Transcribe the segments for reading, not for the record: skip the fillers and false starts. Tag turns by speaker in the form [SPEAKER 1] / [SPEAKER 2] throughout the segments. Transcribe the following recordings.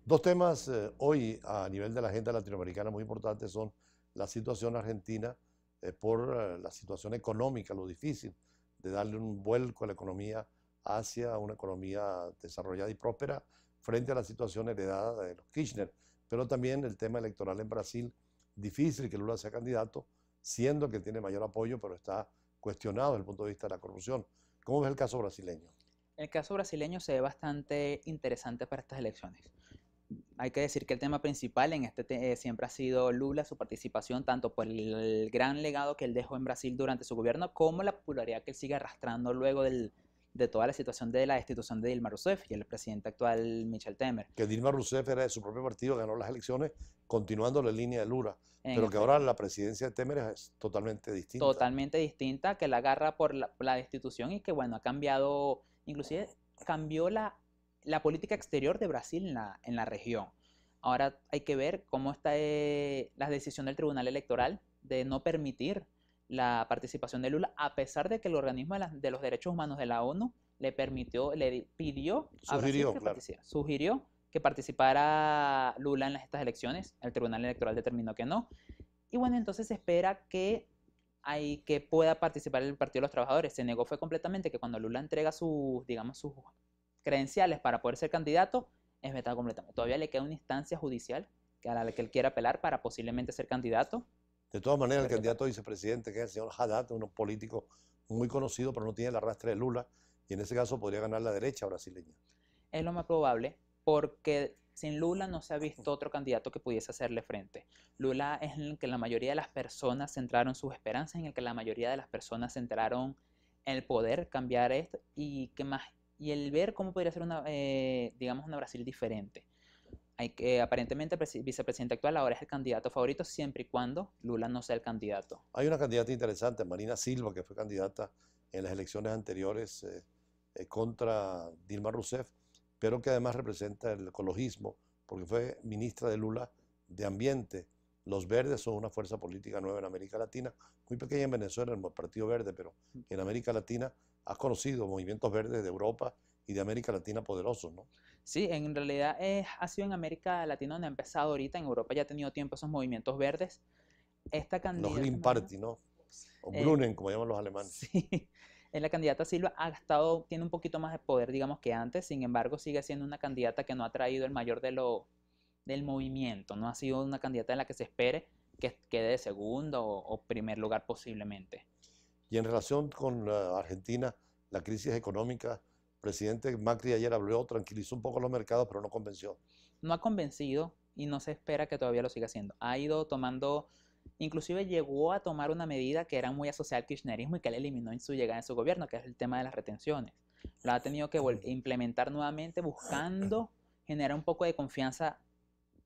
[SPEAKER 1] Dos temas hoy a nivel de la agenda latinoamericana muy importantes son la situación argentina por la situación económica, lo difícil de darle un vuelco a la economía hacia una economía desarrollada y próspera frente a la situación heredada de los Kirchner, pero también el tema electoral en Brasil, difícil que Lula sea candidato, siendo que tiene mayor apoyo, pero está cuestionado desde el punto de vista de la corrupción. ¿Cómo ves el caso brasileño?
[SPEAKER 2] El caso brasileño se ve bastante interesante para estas elecciones. Hay que decir que el tema principal en siempre ha sido Lula, su participación, tanto por el gran legado que él dejó en Brasil durante su gobierno, como la popularidad que él sigue arrastrando luego de toda la situación de la destitución de Dilma Rousseff y el presidente actual Michel Temer.
[SPEAKER 1] Que Dilma Rousseff era de su propio partido, ganó las elecciones continuando la línea de Lula,
[SPEAKER 2] En
[SPEAKER 1] pero que ahora
[SPEAKER 2] efecto,
[SPEAKER 1] la presidencia de Temer es totalmente distinta.
[SPEAKER 2] totalmente distinta, que la agarra por la destitución y que, bueno, ha cambiado, inclusive cambió la política exterior de Brasil en la región. Ahora hay que ver cómo está la decisión del Tribunal Electoral de no permitir la participación de Lula, a pesar de que el organismo de los derechos humanos de la ONU le pidió a Brasil
[SPEAKER 1] Sugirió,
[SPEAKER 2] que
[SPEAKER 1] claro.
[SPEAKER 2] participara, sugirió que participara Lula en estas elecciones. El Tribunal Electoral determinó que no. Y bueno, entonces se espera que pueda participar el Partido de los Trabajadores. Se negó fue completamente que cuando Lula entrega digamos, sus credenciales para poder ser candidato, es vetado completamente. Todavía le queda una instancia judicial a la que él quiera apelar para posiblemente ser candidato.
[SPEAKER 1] De todas
[SPEAKER 2] A
[SPEAKER 1] maneras, el
[SPEAKER 2] ver qué
[SPEAKER 1] candidato a
[SPEAKER 2] pasa.
[SPEAKER 1] vicepresidente, que es el señor Haddad, un político muy conocido, pero no tiene el arrastre de Lula, y en ese caso podría ganar la derecha brasileña.
[SPEAKER 2] Es lo más probable porque sin Lula no se ha visto otro candidato que pudiese hacerle frente. Lula es en el que la mayoría de las personas centraron sus esperanzas, en el que la mayoría de las personas centraron el poder cambiar esto y que más y el ver cómo podría ser digamos, una Brasil diferente. Aparentemente el vicepresidente actual ahora es el candidato favorito siempre y cuando Lula no sea el candidato.
[SPEAKER 1] Hay una candidata interesante, Marina Silva, que fue candidata en las elecciones anteriores contra Dilma Rousseff, pero que además representa el ecologismo, porque fue ministra de Lula de Ambiente. Los Verdes son una fuerza política nueva en América Latina, muy pequeña en Venezuela, el Partido Verde, pero en América Latina has conocido movimientos verdes de Europa y de América Latina poderosos, ¿no?
[SPEAKER 2] Sí, en realidad ha sido en América Latina donde ha empezado ahorita, en Europa ya ha tenido tiempo esos movimientos verdes. Esta
[SPEAKER 1] Los
[SPEAKER 2] candidata
[SPEAKER 1] Green
[SPEAKER 2] Marina,
[SPEAKER 1] Party, ¿no? O
[SPEAKER 2] eh,
[SPEAKER 1] Grunen, como llaman los alemanes.
[SPEAKER 2] sí, la candidata Silva tiene un poquito más de poder, digamos, que antes, sin embargo, sigue siendo una candidata que no ha traído el mayor del movimiento, no ha sido una candidata en la que se espere que quede de segundo o primer lugar posiblemente.
[SPEAKER 1] Y en relación con Argentina, la crisis económica, el presidente Macri ayer habló, tranquilizó un poco los mercados, pero no convenció.
[SPEAKER 2] No ha convencido y no se espera que todavía lo siga haciendo. Ha ido tomando, inclusive llegó a tomar una medida que era muy asociada al kirchnerismo y que él eliminó en su llegada en su gobierno, que es el tema de las retenciones. Lo ha tenido que implementar nuevamente buscando generar un poco de confianza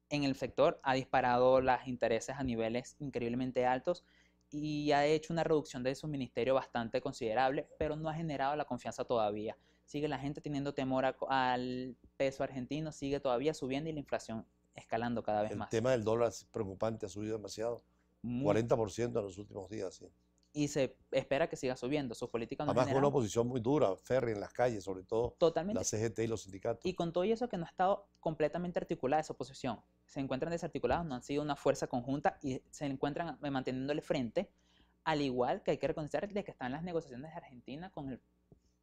[SPEAKER 2] en el sector, ha disparado los intereses a niveles increíblemente altos y ha hecho una reducción de su ministerio bastante considerable, pero no ha generado la confianza todavía. Sigue la gente teniendo temor al peso argentino, sigue todavía subiendo y la inflación escalando cada vez
[SPEAKER 1] El
[SPEAKER 2] más.
[SPEAKER 1] tema del dólar es preocupante, ha subido demasiado,
[SPEAKER 2] Muy,
[SPEAKER 1] 40% en los últimos días. Sí.
[SPEAKER 2] y se espera que siga subiendo. Sus políticas no han
[SPEAKER 1] Además, con una
[SPEAKER 2] generado
[SPEAKER 1] oposición muy dura, férrea en las calles, sobre todo la
[SPEAKER 2] totalmente.
[SPEAKER 1] CGT y los sindicatos.
[SPEAKER 2] Y con todo eso que no ha estado completamente articulada esa oposición, se encuentran desarticulados, no han sido una fuerza conjunta y se encuentran manteniéndole frente, al igual que hay que reconocer de que están las negociaciones de Argentina con el,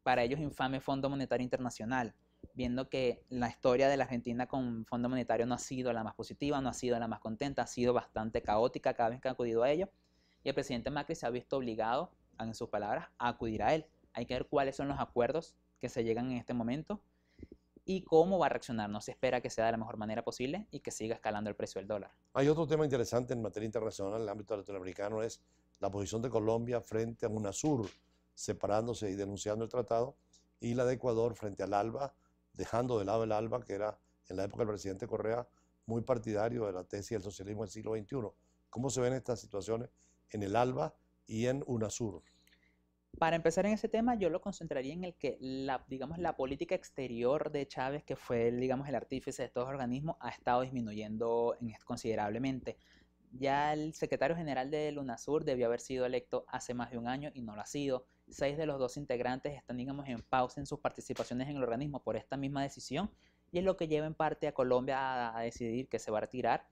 [SPEAKER 2] para ellos, infame Fondo Monetario Internacional, viendo que la historia de la Argentina con Fondo Monetario no ha sido la más positiva, no ha sido la más contenta, ha sido bastante caótica cada vez que ha acudido a ello, y el presidente Macri se ha visto obligado, en sus palabras, a acudir a él. Hay que ver cuáles son los acuerdos que se llegan en este momento y cómo va a reaccionar. No se espera que sea de la mejor manera posible y que siga escalando el precio del dólar.
[SPEAKER 1] Hay otro tema interesante en materia internacional en el ámbito latinoamericano, es la posición de Colombia frente a UNASUR, separándose y denunciando el tratado, y la de Ecuador frente al ALBA, dejando de lado el ALBA, que era en la época del presidente Correa muy partidario de la tesis del socialismo del siglo XXI. ¿Cómo se ven estas situaciones en el ALBA y en UNASUR?
[SPEAKER 2] Para empezar en ese tema, yo lo concentraría en el que digamos, la política exterior de Chávez, que fue, digamos, el artífice de estos organismos, ha estado disminuyendo considerablemente. Ya el secretario general de UNASUR debió haber sido electo hace más de un año y no lo ha sido. 6 de los 2 integrantes están, digamos, en pausa en sus participaciones en el organismo por esta misma decisión y es lo que lleva en parte a Colombia a decidir que se va a retirar,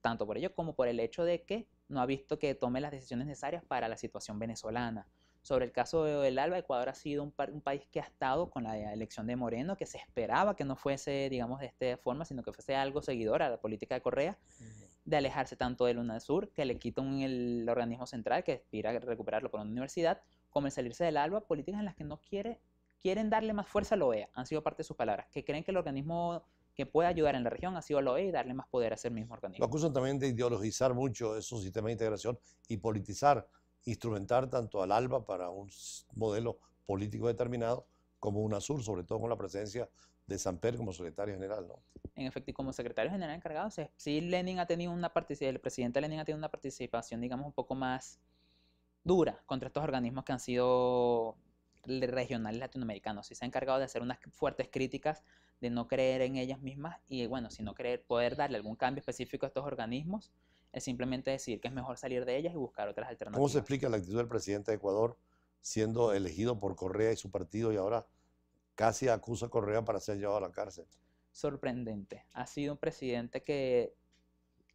[SPEAKER 2] tanto por ello como por el hecho de que no ha visto que tome las decisiones necesarias para la situación venezolana. Sobre el caso del ALBA, Ecuador ha sido un país que ha estado con la elección de Moreno, que se esperaba que no fuese, digamos, de esta forma, sino que fuese algo seguidor a la política de Correa, de alejarse tanto del UNASUR, que le quita el organismo central, que aspira a recuperarlo por una universidad, como el salirse del ALBA, políticas en las que no quieren darle más fuerza a la OEA, han sido parte de sus palabras, que creen que el organismo que puede ayudar en la región ha sido la OEA y darle más poder a ese mismo
[SPEAKER 1] Lo
[SPEAKER 2] organismo.
[SPEAKER 1] acusan también de ideologizar mucho esos sistemas de integración y politizar, instrumentar tanto al ALBA para un modelo político determinado como UNASUR, sobre todo con la presencia de Samper como secretario general, ¿no?
[SPEAKER 2] En efecto, y como secretario general encargado, sí Lenin ha tenido una participación, el presidente Lenin ha tenido una participación, digamos, un poco más dura contra estos organismos que han sido regionales latinoamericanos. Sí se ha encargado de hacer unas fuertes críticas, de no creer en ellas mismas y, bueno, si no creer, poder darle algún cambio específico a estos organismos, es simplemente decir que es mejor salir de ellas y buscar otras
[SPEAKER 1] ¿Cómo se
[SPEAKER 2] alternativas.
[SPEAKER 1] explica la actitud del presidente de Ecuador siendo elegido por Correa y su partido y ahora casi acusa a Correa para ser llevado a la cárcel?
[SPEAKER 2] Sorprendente. Ha sido un presidente que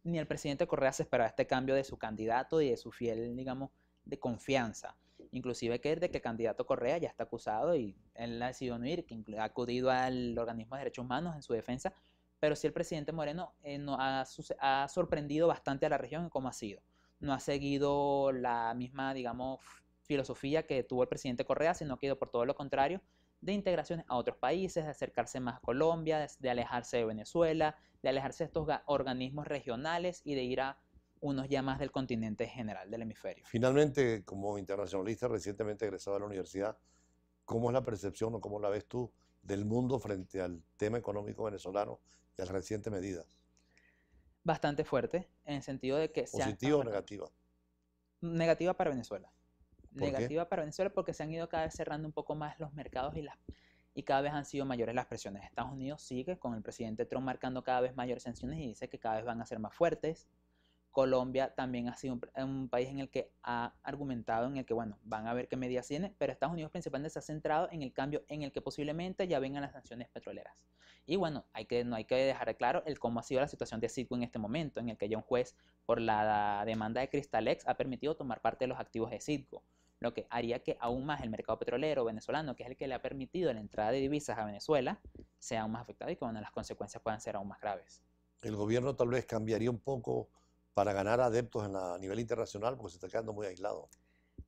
[SPEAKER 2] ni el presidente Correa se esperaba este cambio de su candidato y de su fiel, digamos, de confianza. Inclusive que desde que el candidato Correa ya está acusado y él ha decidido no ir, que ha acudido al organismo de derechos humanos en su defensa, pero sí el presidente Moreno no ha sorprendido bastante a la región en cómo ha sido. No ha seguido la misma, digamos, filosofía que tuvo el presidente Correa, sino que ha ido por todo lo contrario, de integraciones a otros países, de acercarse más a Colombia, de alejarse de Venezuela, de alejarse de estos organismos regionales y de ir a unos ya más del continente general, del hemisferio.
[SPEAKER 1] Finalmente, como internacionalista recientemente egresado a la universidad, ¿cómo es la percepción o cómo la ves tú del mundo frente al tema económico venezolano y a las recientes medidas?
[SPEAKER 2] Bastante fuerte, en el sentido de que se han
[SPEAKER 1] ¿Positiva o negativa?
[SPEAKER 2] negativa para Venezuela.
[SPEAKER 1] ¿Por qué?
[SPEAKER 2] Negativa para Venezuela porque se han ido cada vez cerrando un poco más los mercados y cada vez han sido mayores las presiones. Estados Unidos sigue con el presidente Trump marcando cada vez mayores sanciones y dice que cada vez van a ser más fuertes. Colombia también ha sido un país en el que ha argumentado, en el que, bueno, van a ver qué medidas tiene, pero Estados Unidos principalmente se ha centrado en el cambio en el que posiblemente ya vengan las sanciones petroleras. Y bueno, no hay que dejar claro cómo ha sido la situación de Citgo en este momento, en el que ya un juez, por la demanda de Cristalex, ha permitido tomar parte de los activos de Citgo, lo que haría que aún más el mercado petrolero venezolano, que es el que le ha permitido la entrada de divisas a Venezuela, sea aún más afectado y que bueno, las consecuencias puedan ser aún más graves.
[SPEAKER 1] El gobierno tal vez cambiaría un poco para ganar adeptos a nivel internacional porque se está quedando muy aislado.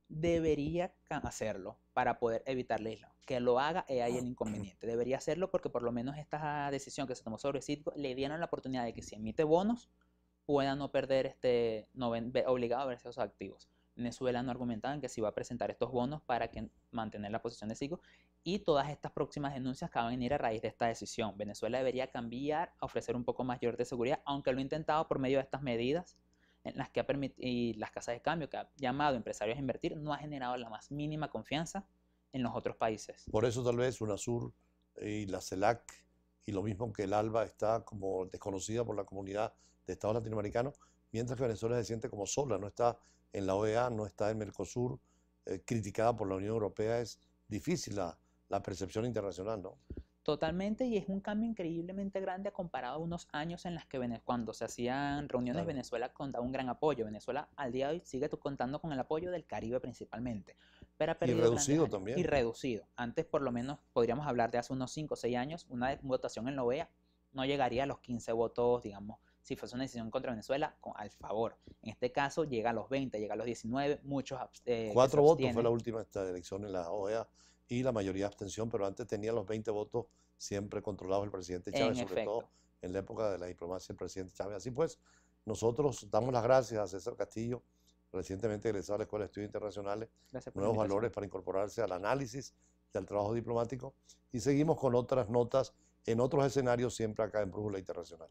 [SPEAKER 2] Debería hacerlo para poder evitar la isla. Que lo haga es ahí el inconveniente. Debería hacerlo porque por lo menos esta decisión que se tomó sobre Citgo le dieron la oportunidad de que si emite bonos pueda no perder, obligado a ver esos activos. Venezuela no argumentaban que se iba a presentar estos bonos para mantener la posición de Citgo y todas estas próximas denuncias que van a venir a raíz de esta decisión. Venezuela debería cambiar, a ofrecer un poco mayor de seguridad, aunque lo ha intentado por medio de estas medidas en las que ha permitido, y las casas de cambio que ha llamado a empresarios a invertir, no ha generado la más mínima confianza en los otros países.
[SPEAKER 1] Por eso tal vez UNASUR y la CELAC y lo mismo que el ALBA está como desconocida por la comunidad de estados latinoamericanos, mientras que Venezuela se siente como sola, no está en la OEA, no está en Mercosur, criticada por la Unión Europea. Es difícil la percepción internacional, ¿no?
[SPEAKER 2] Totalmente, y es un cambio increíblemente grande comparado a unos años en los que cuando se hacían reuniones,
[SPEAKER 1] Claro.
[SPEAKER 2] Venezuela contaba un gran apoyo. Venezuela al día de hoy sigue contando con el apoyo del Caribe principalmente, pero ha
[SPEAKER 1] Y
[SPEAKER 2] perdido
[SPEAKER 1] reducido
[SPEAKER 2] grandes áreas. Y
[SPEAKER 1] también.
[SPEAKER 2] reducido. Antes, por lo menos, podríamos hablar de hace unos 5 o 6 años, una votación en la OEA no llegaría a los 15 votos, digamos, si fuese una decisión contra Venezuela, al favor. En este caso llega a los 20, llega a los 19, muchos
[SPEAKER 1] 4 votos fue la última esta elección en la OEA y la mayoría de abstención, pero antes tenía los 20 votos siempre controlados el presidente Chávez, sobre todo en la época de la diplomacia del presidente Chávez. Así pues, nosotros damos las gracias a César Castillo, recientemente egresado a la Escuela de Estudios Internacionales, nuevos valores para incorporarse al análisis y al trabajo diplomático, y seguimos con otras notas en otros escenarios siempre acá en Brújula Internacional.